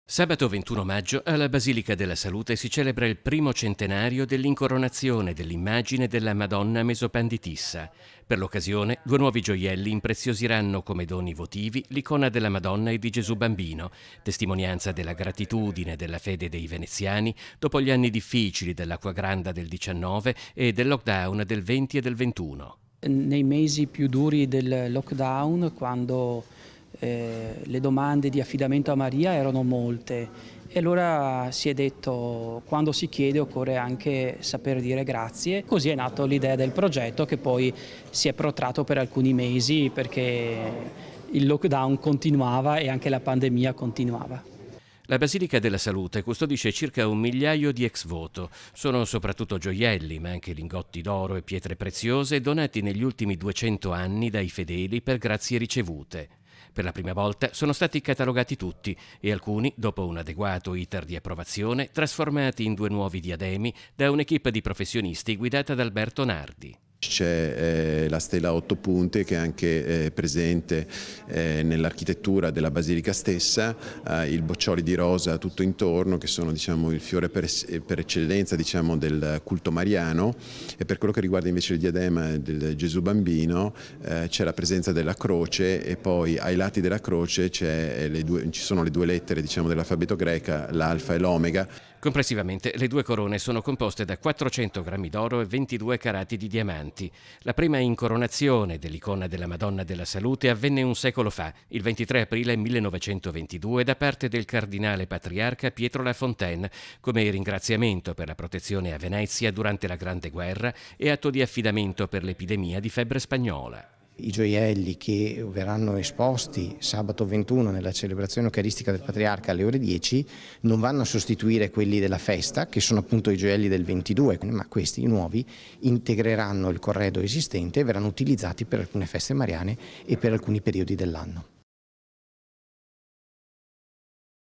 Sabato 21 maggio alla Basilica della Salute si celebra il primo centenario dell'incoronazione dell'immagine della Madonna Mesopanditissa. Per l'occasione, due nuovi gioielli impreziosiranno come doni votivi l'icona della Madonna e di Gesù Bambino, testimonianza della gratitudine e della fede dei veneziani dopo gli anni difficili dell'acqua granda del 19 e del lockdown del 20 e del 21. Nei mesi più duri del lockdown, quando le domande di affidamento a Maria erano molte, e allora si è detto: quando si chiede occorre anche saper dire grazie. Così è nato l'idea del progetto, che poi si è protratto per alcuni mesi perché il lockdown continuava e anche la pandemia continuava. La Basilica della Salute custodisce circa 1 migliaio di ex voto. Sono soprattutto gioielli, ma anche lingotti d'oro e pietre preziose donati negli ultimi 200 anni dai fedeli per grazie ricevute. Per la prima volta sono stati catalogati tutti e alcuni, dopo un adeguato iter di approvazione, trasformati in due nuovi diademi da un'equipe di professionisti guidata da Alberto Nardi. C'è la stella a 8 punte che è anche presente nell'architettura della basilica stessa, i boccioli di rosa tutto intorno che sono, diciamo, il fiore per eccellenza, diciamo, del culto mariano. E per quello che riguarda invece il diadema del Gesù Bambino c'è la presenza della croce, e poi ai lati della croce ci sono le due lettere, diciamo, dell'alfabeto greca, l'alfa e l'omega. Complessivamente le due corone sono composte da 400 grammi d'oro e 22 carati di diamanti. La prima incoronazione dell'icona della Madonna della Salute avvenne un secolo fa, il 23 aprile 1922, da parte del cardinale patriarca Pietro La Fontaine, come ringraziamento per la protezione a Venezia durante la Grande Guerra e atto di affidamento per l'epidemia di febbre spagnola. I gioielli che verranno esposti sabato 21 nella celebrazione eucaristica del Patriarca alle ore 10 non vanno a sostituire quelli della festa, che sono appunto i gioielli del 22, ma questi, i nuovi, integreranno il corredo esistente e verranno utilizzati per alcune feste mariane e per alcuni periodi dell'anno.